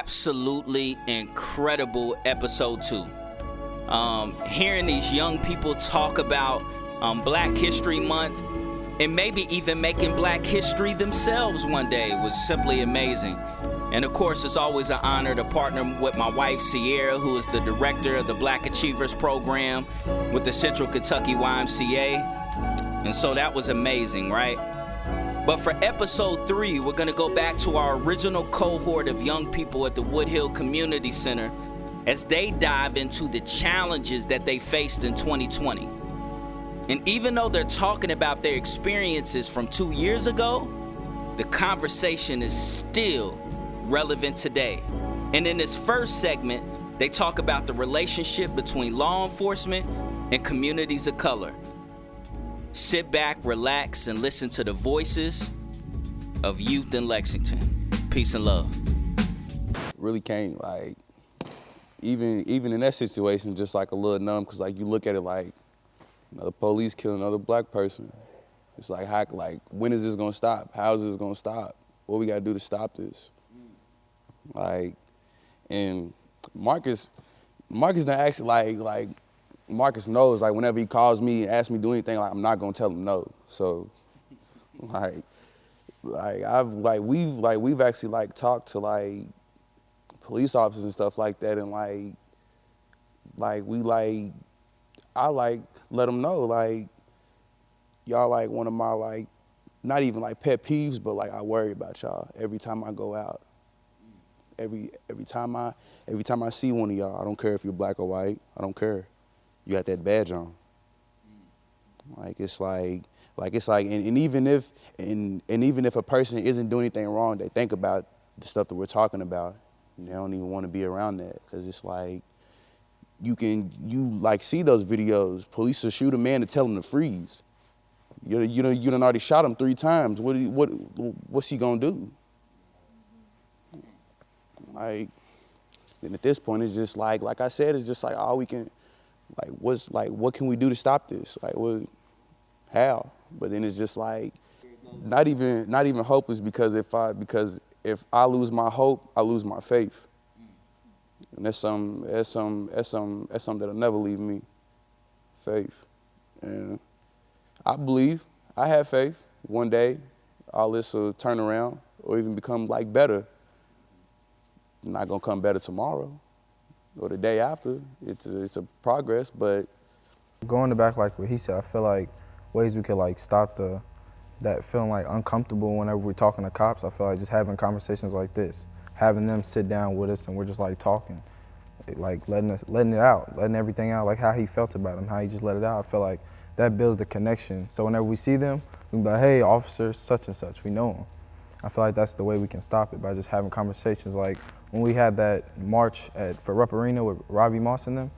absolutely incredible episode 2. Hearing these young people talk about Black History Month and maybe even making Black history themselves one day was simply amazing. And of course, it's always an honor to partner with my wife, Sierra, who is the director of the Black Achievers Program with the Central Kentucky YMCA. And so that was amazing, right? But for episode 3, we're gonna go back to our original cohort of young people at the Woodhill Community Center as they dive into the challenges that they faced in 2020. And even though they're talking about their experiences from 2 years ago, the conversation is still relevant today. And in this first segment, they talk about the relationship between law enforcement and communities of color. Sit back, relax, and listen to the voices of youth in Lexington. Peace and love. Really can't, like, even in that situation, just like a little numb, because like you look at it like another police killing another Black person. It's like, how, like, when is this gonna stop? How is this gonna stop? What we gotta do to stop this? Like, and Marcus done actually like Marcus knows, like, whenever he calls me and asks me to do anything, like, I'm not gonna tell him no. So, we've actually like talked to like police officers and stuff like that, and I like let them know, like, y'all like one of my, like, not even like pet peeves, but like I worry about y'all every time I go out. Every time I see one of y'all, I don't care if you're Black or white, I don't care. You got that badge on. And even if a person isn't doing anything wrong, they think about the stuff that we're talking about, and they don't even want to be around that, because it's like you like see those videos. Police will shoot a man to tell him to freeze. You done already shot him 3 times. What's he gonna do? Like, and at this point, it's just like I said, it's just like all we can, like, what can we do to stop this? Like, how? But then it's just like, not even hopeless, because if I lose my hope, I lose my faith. And that's something that'll never leave me, faith. And I believe, I have faith, one day all this will turn around or even become like better. Not gonna come better tomorrow or the day after. It's a progress, but going back, like what he said, I feel like ways we could like stop that feeling like uncomfortable whenever we're talking to cops. I feel like just having conversations like this, having them sit down with us and we're just like talking, like letting it out, letting everything out, like how he felt about him, how he just let it out. I feel like that builds the connection. So whenever we see them, we can be like, hey, officer such and such, we know him. I feel like that's the way we can stop it, by just having conversations. Like when we had that march for Rupp Arena with Robbie Moss and them,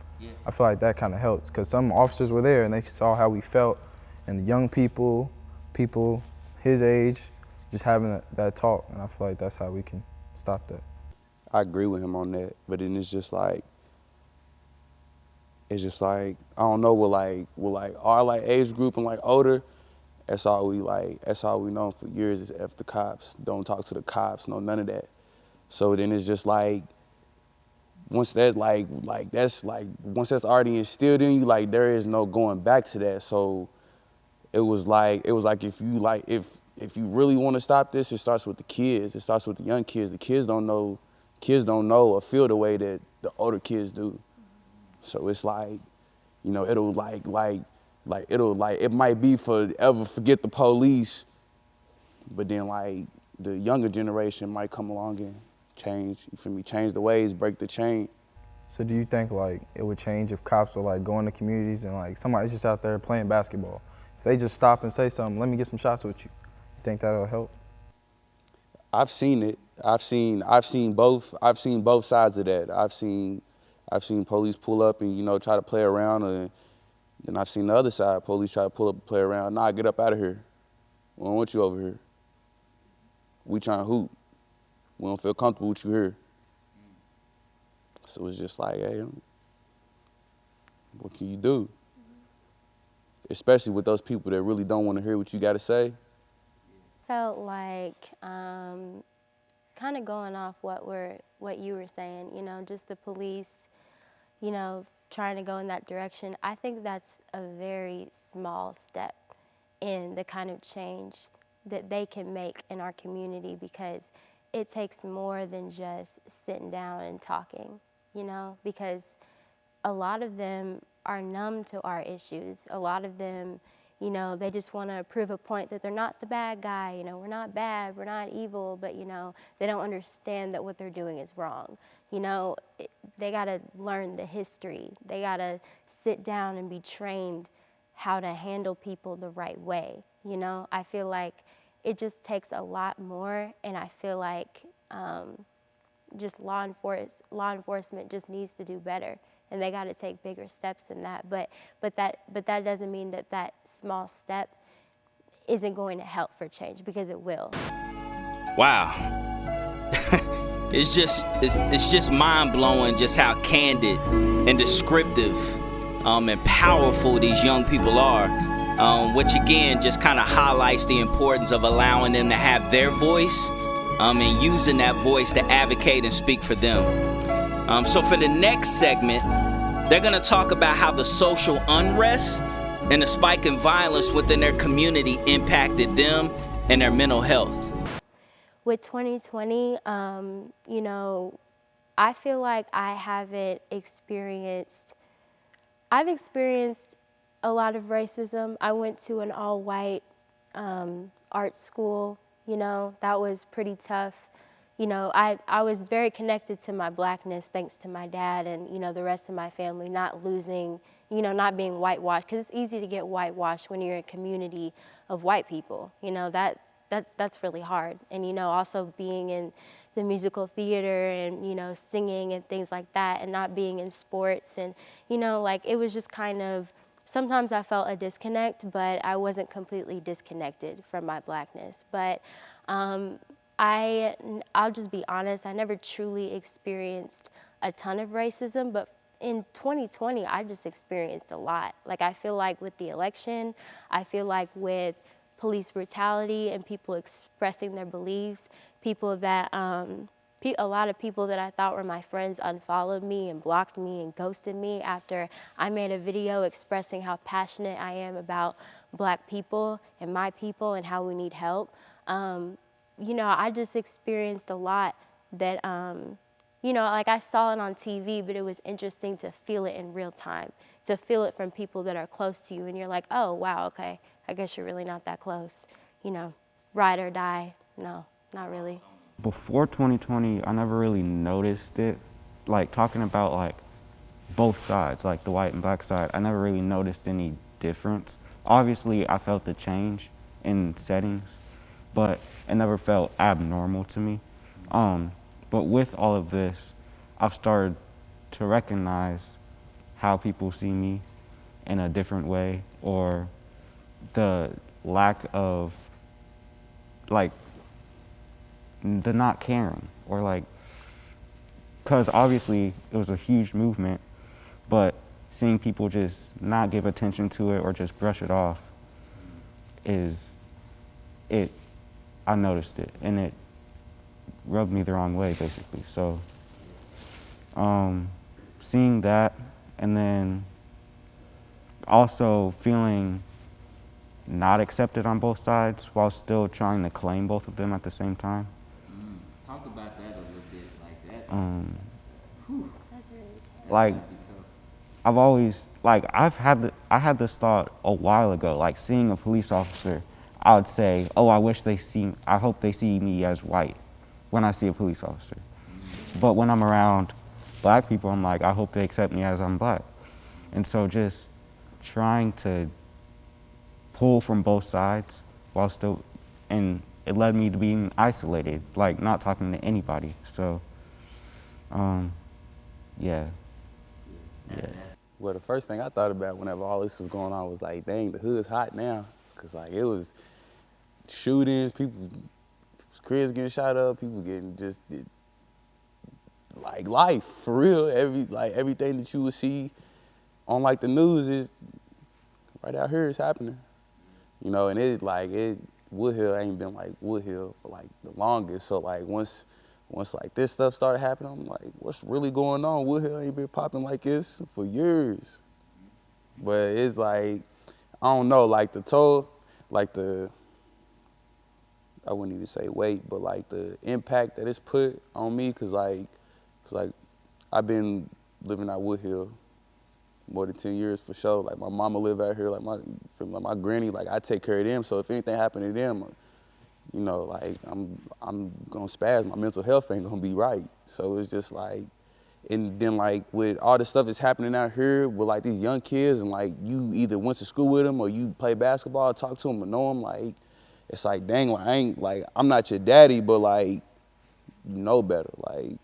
I feel like that kind of helped, because some officers were there and they saw how we felt, and the young people his age, just having that talk, and I feel like that's how we can stop that. I agree with him on that, but then it's just like, I don't know, with our like age group and like older, that's all we know for years is F the cops, don't talk to the cops, no none of that. So then it's just like, once that's already instilled in you, like there is no going back to that. So it was like if you really want to stop this, it starts with the kids. It starts with the young kids. The kids don't know or feel the way that the older kids do. So it's like, you know, it might be forever forget the police, but then like the younger generation might come along and change, you feel me, change the ways, break the chain. So do you think like it would change if cops were like going to communities and like somebody's just out there playing basketball? If they just stop and say something, let me get some shots with you, you think that'll help? I've seen it. I've seen both sides of that. I've seen police pull up and, you know, try to play around, and then I've seen the other side, police try to pull up and play around. Nah, get up out of here. We don't want you over here. We trying to hoop. We don't feel comfortable with you here. So it's just like, hey, what can you do? Especially with those people that really don't want to hear what you got to say. Felt like kind of going off what you were saying, you know, just the police, you know, trying to go in that direction. I think that's a very small step in the kind of change that they can make in our community, because it takes more than just sitting down and talking, you know, because a lot of them are numb to our issues. A lot of them, you know, they just want to prove a point that they're not the bad guy, you know, we're not bad, we're not evil, but, you know, they don't understand that what they're doing is wrong. You know, they got to learn the history. They got to sit down and be trained how to handle people the right way. You know, I feel like it just takes a lot more, and I feel like just law enforcement just needs to do better, and they got to take bigger steps than that. But that doesn't mean that that small step isn't going to help for change, because it will. Wow. It's just mind-blowing just how candid and descriptive and powerful these young people are, which again just kind of highlights the importance of allowing them to have their voice and using that voice to advocate and speak for them. So for the next segment, they're going to talk about how the social unrest and the spike in violence within their community impacted them and their mental health. With 2020, you know, I feel like I've experienced a lot of racism. I went to an all-white art school, you know, that was pretty tough. You know, I was very connected to my blackness thanks to my dad and, you know, the rest of my family, not losing, you know, not being whitewashed, because it's easy to get whitewashed when you're in a community of white people. You know, that's really hard. And, you know, also being in the musical theater and, you know, singing and things like that, and not being in sports. And, you know, like, it was just kind of, sometimes I felt a disconnect, but I wasn't completely disconnected from my blackness. But I'll just be honest, I never truly experienced a ton of racism, but in 2020, I just experienced a lot. Like, I feel like with the election, I feel like with police brutality and people expressing their beliefs, people that, a lot of people that I thought were my friends unfollowed me and blocked me and ghosted me after I made a video expressing how passionate I am about Black people and my people and how we need help. You know, I just experienced a lot that, you know, like, I saw it on TV, but it was interesting to feel it in real time, to feel it from people that are close to you, and you're like, oh, wow, okay, I guess you're really not that close. You know, ride or die, no, not really. Before 2020, I never really noticed it. Like, talking about, like, both sides, like the white and black side, I never really noticed any difference. Obviously, I felt the change in settings, but it never felt abnormal to me. But with all of this, I've started to recognize how people see me in a different way, or the lack of, like, the not caring, or like, because obviously it was a huge movement, but seeing people just not give attention to it or just brush it off I noticed it, and it rubbed me the wrong way, basically. So seeing that, and then also feeling not accepted on both sides while still trying to claim both of them at the same time. Talk about that a little bit, like that. That's really tough. Like, I've always, like, I had this thought a while ago, like, seeing a police officer, I would say, oh, I hope they see me as white when I see a police officer. But when I'm around Black people, I'm like, I hope they accept me as I'm Black. And so just trying to pull from both sides while still, and it led me to being isolated, like not talking to anybody. So, yeah. Well, the first thing I thought about whenever all this was going on was like, dang, the hood's hot now. Cause like, it was shootings, people's cribs getting shot up, people getting just, like, life, for real. Everything that you would see on like the news is right out here is happening. You know, and Wood Hill ain't been like Wood Hill for like the longest. So like once once like this stuff started happening, I'm like, what's really going on? Woodhill ain't been popping like this for years. But it's like, I don't know, like I wouldn't even say weight, but like the impact that it's put on me, cause I've been living out Woodhill more than 10 years for sure. Like my mama live out here, like my granny, like I take care of them. So if anything happened to them, you know, like I'm gonna spaz. My mental health ain't gonna be right. So it's just like, and then like with all the stuff that's happening out here with like these young kids, and like you either went to school with them or you play basketball, talk to them or know them, like it's like, dang, like I'm not your daddy, but like you know better. Like,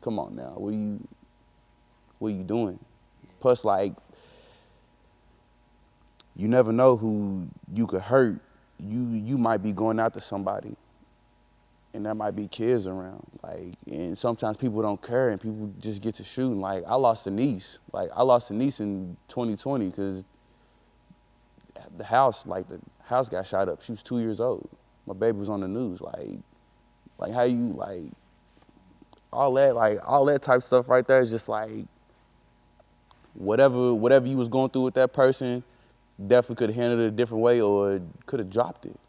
come on now, what you doing? Plus, like, you never know who you could hurt. You might be going after somebody, and there might be kids around. Like, and sometimes people don't care, and people just get to shooting. Like, I lost a niece. Like, I lost a niece in 2020 because the house got shot up. She was 2 years old. My baby was on the news. Like how you all that type of stuff right there is just like whatever you was going through with that person, definitely could have handled it a different way or could have dropped it,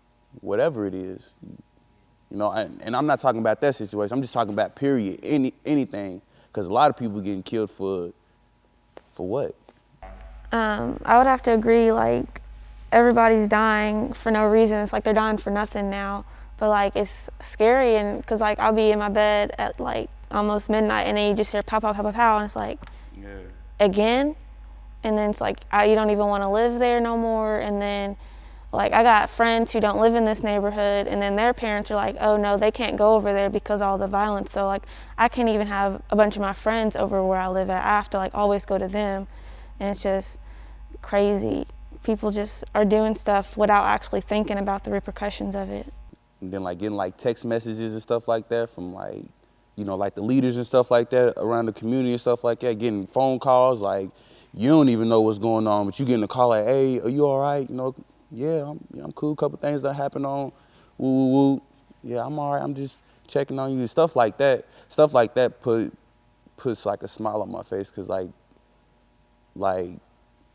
whatever it is. You know, and I'm not talking about that situation. I'm just talking about period, anything, because a lot of people getting killed for what? I would have to agree, like, everybody's dying for no reason. It's like they're dying for nothing now. But like, it's scary, and because like I'll be in my bed at like almost midnight, and then you just hear pow, pow, pow, pow, pow, and it's like, yeah. Again? And then it's like, you don't even want to live there no more. And then like, I got friends who don't live in this neighborhood, and then their parents are like, oh no, they can't go over there because of all the violence. So like, I can't even have a bunch of my friends over where I live at. I have to like always go to them. And it's just crazy. People just are doing stuff without actually thinking about the repercussions of it. And then like getting like text messages and stuff like that from like, you know, like the leaders and stuff like that around the community and stuff like that, getting phone calls, like you don't even know what's going on, but you getting a call like, hey, are you all right? You know, yeah, I'm cool. A couple things that happened on, woo, woo, woo. Yeah, I'm all right. I'm just checking on you. Stuff like that puts like a smile on my face, because like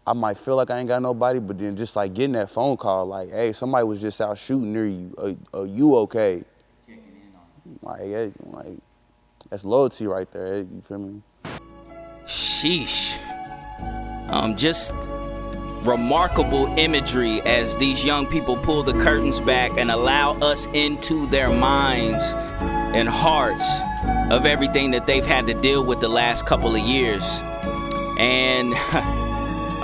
I might feel like I ain't got nobody, but then just like getting that phone call, like, hey, somebody was just out shooting near you. Are you okay? Checking in on you. Like that's loyalty right there. You feel me? Sheesh. Just remarkable imagery as these young people pull the curtains back and allow us into their minds and hearts of everything that they've had to deal with the last couple of years. And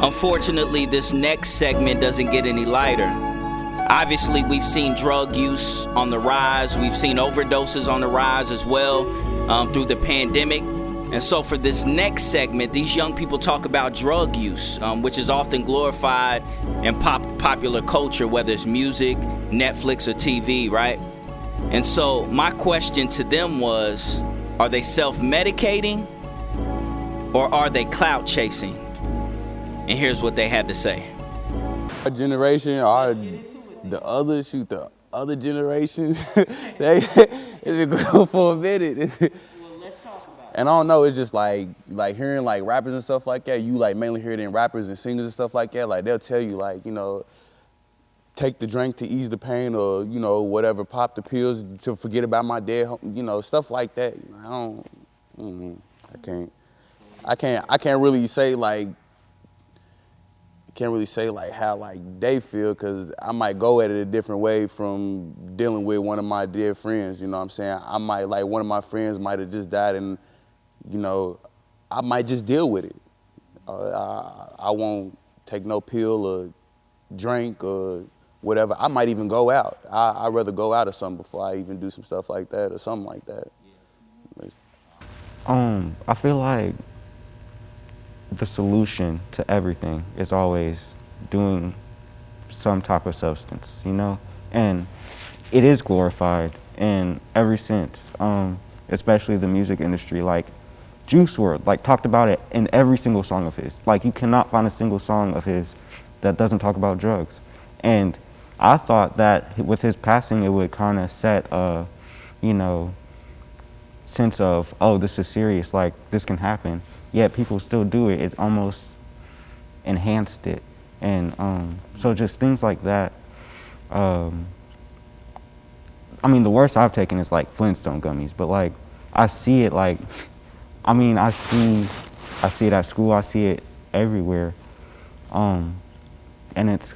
unfortunately, this next segment doesn't get any lighter. Obviously, we've seen drug use on the rise. We've seen overdoses on the rise as well through the pandemic. And so for this next segment, these young people talk about drug use, which is often glorified in popular culture, whether it's music, Netflix, or TV, right? And so my question to them was, are they self-medicating or are they clout chasing? And here's what they had to say. Our generation, the other generation, they've been going for a minute. And I don't know, it's just like hearing like rappers and stuff like that, you like mainly hear it in rappers and singers and stuff like that, like they'll tell you like, you know, take the drink to ease the pain, or, you know, whatever, pop the pills to forget about my dead, you know, stuff like that. I can't really say like how like they feel, because I might go at it a different way from dealing with one of my dear friends, you know what I'm saying? I might, like, one of my friends might have just died, and, you know, I might just deal with it. I won't take no pill or drink or whatever. I might even go out. I'd rather go out or something before I even do some stuff like that or something like that. I feel like the solution to everything is always doing some type of substance, you know? And it is glorified in every sense, especially the music industry. Like, Juice WRLD, like, talked about it in every single song of his. Like, you cannot find a single song of his that doesn't talk about drugs. And I thought that with his passing, it would kind of set a, you know, sense of, oh, this is serious, like this can happen, yet people still do it. It almost enhanced it. And so just things like that. I mean, the worst I've taken is like Flintstone gummies, but like I see it, like, I mean, I see it at school, I see it everywhere. And it's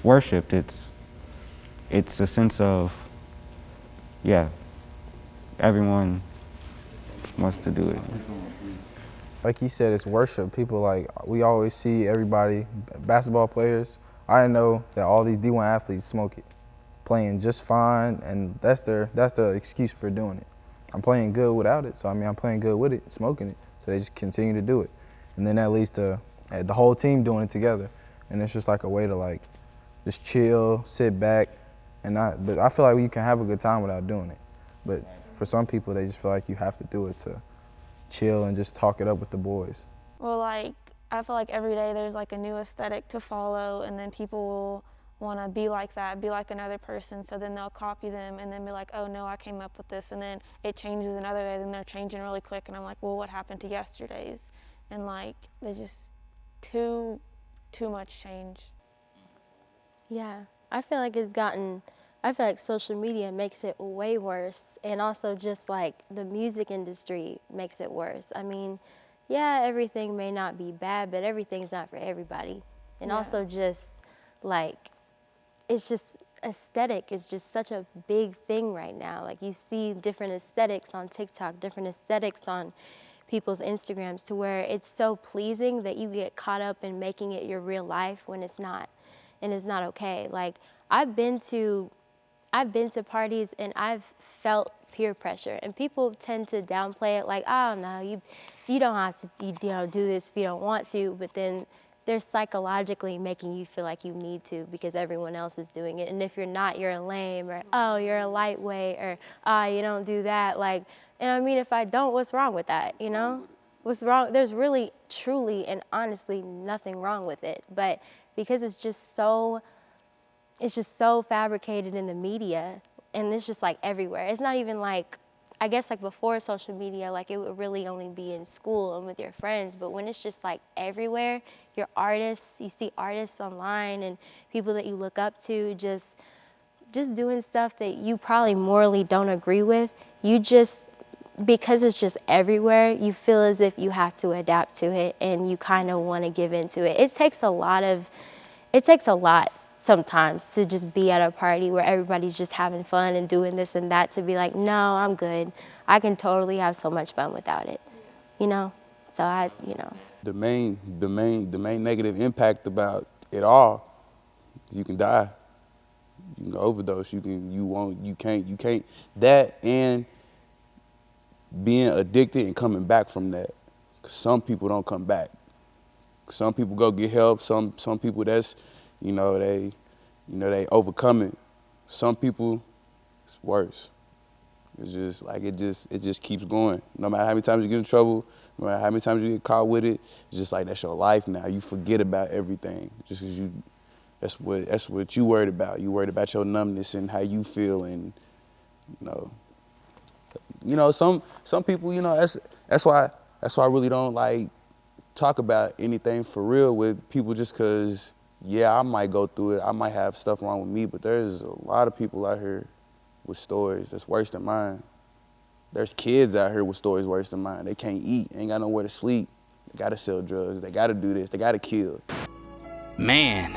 worshipped. It's a sense of, yeah, everyone wants to do it. Like he said, it's worship. People, like, we always see everybody, basketball players. I know that all these D1 athletes smoke it, playing just fine, and that's their excuse for doing it. I'm playing good without it, so I mean, I'm playing good with it, smoking it, so they just continue to do it. And then that leads to the whole team doing it together. And it's just like a way to like just chill, sit back, and but I feel like you can have a good time without doing it. But for some people, they just feel like you have to do it to chill and just talk it up with the boys. Well, like, I feel like every day there's like a new aesthetic to follow, and then people will want to be like that, be like another person, so then they'll copy them and then be like, oh no, I came up with this, and then it changes another day, then they're changing really quick, and I'm like, well, what happened to yesterday's? And like, there's just too much change. Yeah, I feel like social media makes it way worse, and also just like the music industry makes it worse. I mean, yeah, everything may not be bad, but everything's not for everybody. And also just like, it's just aesthetic is just such a big thing right now. Like, you see different aesthetics on TikTok, different aesthetics on people's Instagrams, to where it's so pleasing that you get caught up in making it your real life when it's not, and it's not okay. Like, I've been to parties and I've felt peer pressure, and people tend to downplay it, like, oh no, you don't have to do this if you don't want to, but then they're psychologically making you feel like you need to because everyone else is doing it. And if you're not, you're a lame, or oh, you're a lightweight, or you don't do that. Like, and I mean, if I don't, what's wrong with that, you know? What's wrong? There's really, truly, and honestly nothing wrong with it. But because it's just so fabricated in the media, and it's just like everywhere. It's not even like, I guess like before social media, like it would really only be in school and with your friends, but when it's just like everywhere, your artists, you see artists online and people that you look up to just doing stuff that you probably morally don't agree with, because it's just everywhere, you feel as if you have to adapt to it and you kind of want to give into it. It takes a lot sometimes to just be at a party where everybody's just having fun and doing this and that, to be like, no, I'm good. I can totally have so much fun without it, you know? So The main negative impact about it all is you can die. You can overdose. You can't. That, and being addicted and coming back from that. 'Cause some people don't come back. Some people go get help. Some people they overcome it. Some people, it's worse. It's just like it just keeps going. No matter how many times you get in trouble, no matter how many times you get caught with it, it's just like that's your life now. You forget about everything just because that's what you worried about. You worried about your numbness and how you feel, and some people, that's why I really don't like talk about anything for real with people, just because, yeah, I might go through it. I might have stuff wrong with me, but there's a lot of people out here with stories that's worse than mine. There's kids out here with stories worse than mine. They can't eat, ain't got nowhere to sleep. They gotta sell drugs, they gotta do this, they gotta kill. Man,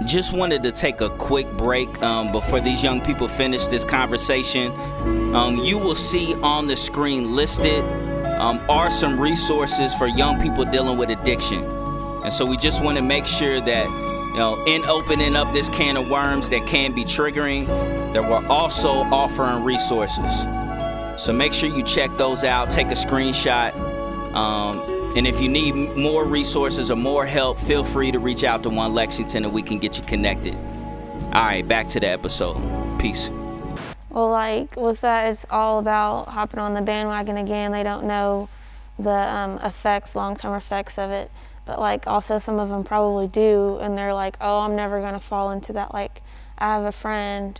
just wanted to take a quick break before these young people finish this conversation. You will see on the screen listed are some resources for young people dealing with addiction. And so we just want to make sure that, in opening up this can of worms that can be triggering, that we're also offering resources. So make sure you check those out, take a screenshot. And if you need more resources or more help, feel free to reach out to One Lexington and we can get you connected. All right, back to the episode. Peace. Well, like with that, it's all about hopping on the bandwagon again. They don't know the long-term effects of it. But like also some of them probably do, and they're like, oh, I'm never gonna fall into that. Like, I have a friend,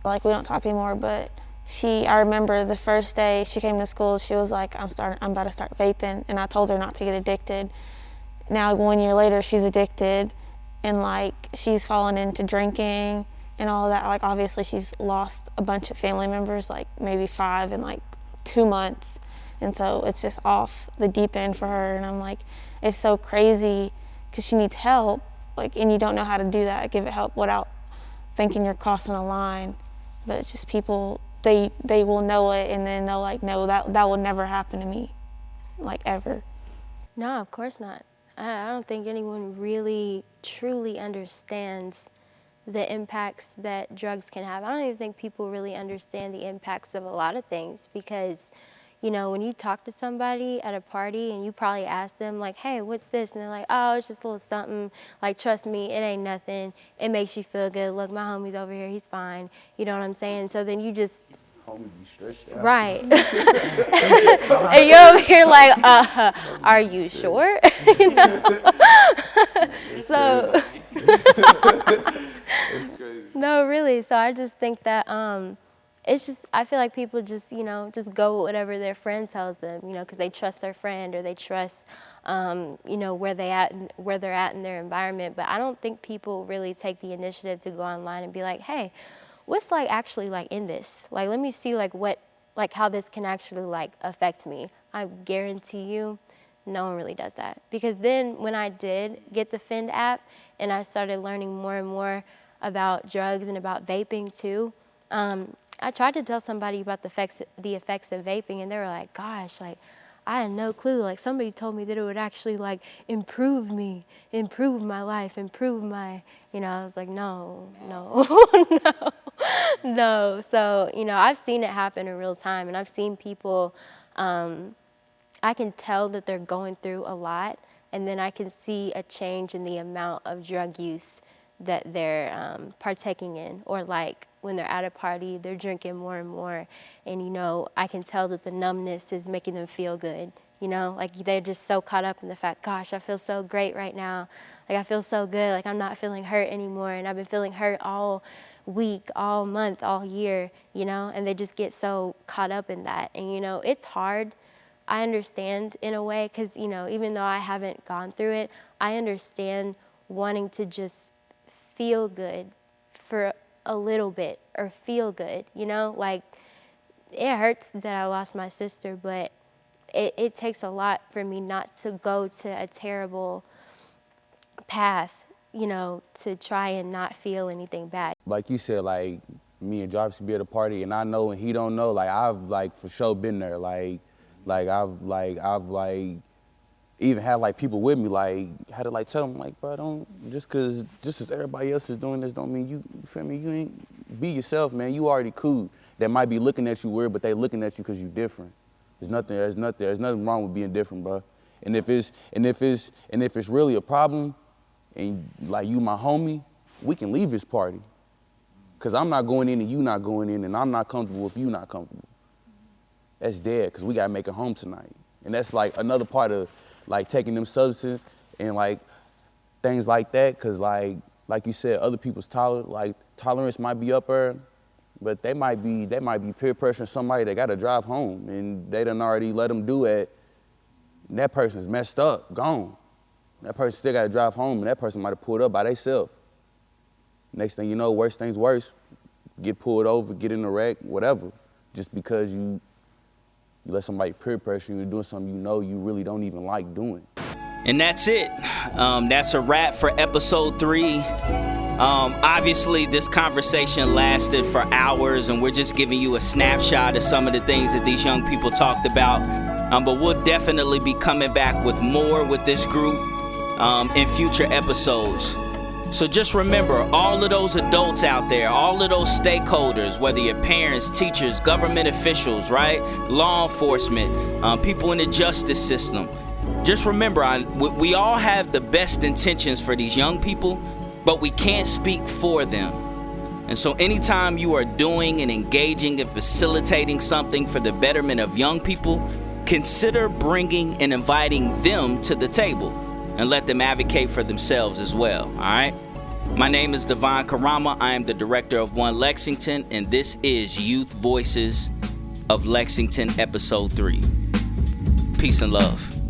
like we don't talk anymore, but I remember the first day she came to school, she was like, I'm about to start vaping, and I told her not to get addicted. Now 1 year later, she's addicted, and like she's fallen into drinking and all of that. Like obviously she's lost a bunch of family members, like maybe 5 in like 2 months. And so it's just off the deep end for her. And I'm like, it's so crazy because she needs help, like, and you don't know how to do that, give it help without thinking you're crossing a line. But it's just people, they will know it, and then they'll like, no, that will never happen to me, like ever. No, of course not. I don't think anyone really truly understands the impacts that drugs can have. I don't even think people really understand the impacts of a lot of things, because you know, when you talk to somebody at a party and you probably ask them like, hey, what's this? And they're like, oh, it's just a little something. Like, trust me, it ain't nothing. It makes you feel good. Look, my homie's over here, he's fine. You know what I'm saying? So then you just, Homie be stressed out. right. And you're over here like, are you sure? You know? So, It's crazy. no, really. So I just think that it's just, I feel like people just, you know, just go with whatever their friend tells them, you know, because they trust their friend, or they trust, you know, where they're at in their environment. But I don't think people really take the initiative to go online and be like, hey, what's like actually like in this? Like, let me see like what, like how this can actually like affect me. I guarantee you, no one really does that. Because then when I did get the Find app and I started learning more and more about drugs and about vaping too, I tried to tell somebody about the effects of vaping, and they were like, gosh, like, I had no clue. Like, somebody told me that it would actually, like, improve me, improve my life, improve my, you know, I was like, no, no. So, you know, I've seen it happen in real time, and I've seen people, I can tell that they're going through a lot, and then I can see a change in the amount of drug use that they're partaking in, or like when they're at a party, they're drinking more and more, and you know, I can tell that the numbness is making them feel good, you know, like they're just so caught up in the fact, gosh, I feel so great right now, like I feel so good, like I'm not feeling hurt anymore, and I've been feeling hurt all week, all month, all year, you know, and they just get so caught up in that. And you know, it's hard, I understand in a way, because you know, even though I haven't gone through it, I understand wanting to just feel good for a little bit, or feel good, you know, like it hurts that I lost my sister, but it takes a lot for me not to go to a terrible path, you know, to try and not feel anything bad. Like you said, like me and Jarvis be at a party, and I know and he don't know. Like I've like for sure been there. Like I've even had like people with me, like had to like tell them like, bro, don't just cause everybody else is doing this don't mean you feel me, you ain't, be yourself, man. You already cool. They might be looking at you weird, but they looking at you cause you different. There's nothing wrong with being different, bro. And if it's really a problem, and like you my homie, we can leave this party. Cause I'm not going in and you not going in, and I'm not comfortable if you not comfortable. That's dead, cause we gotta make it home tonight. And that's like another part of like taking them substances and like things like that, cause like you said, other people's tolerance might be up there, but they might be peer pressuring somebody that gotta drive home, and they done already let them do it. And that person's messed up, gone. That person still gotta drive home, and that person might have pulled up by themselves. Next thing you know, worse things worse, get pulled over, get in a wreck, whatever, just because you let somebody peer pressure you, doing something you know you really don't even like doing. And that's it. That's a wrap for episode 3. Obviously, this conversation lasted for hours, and we're just giving you a snapshot of some of the things that these young people talked about. But we'll definitely be coming back with more with this group in future episodes. So just remember, all of those adults out there, all of those stakeholders, whether you're parents, teachers, government officials, right? Law enforcement, people in the justice system. Just remember, we all have the best intentions for these young people, but we can't speak for them. And so anytime you are doing and engaging and facilitating something for the betterment of young people, consider bringing and inviting them to the table and let them advocate for themselves as well, all right? My name is Devon Karama. I am the director of One Lexington, and this is Youth Voices of Lexington, Episode 3. Peace and love.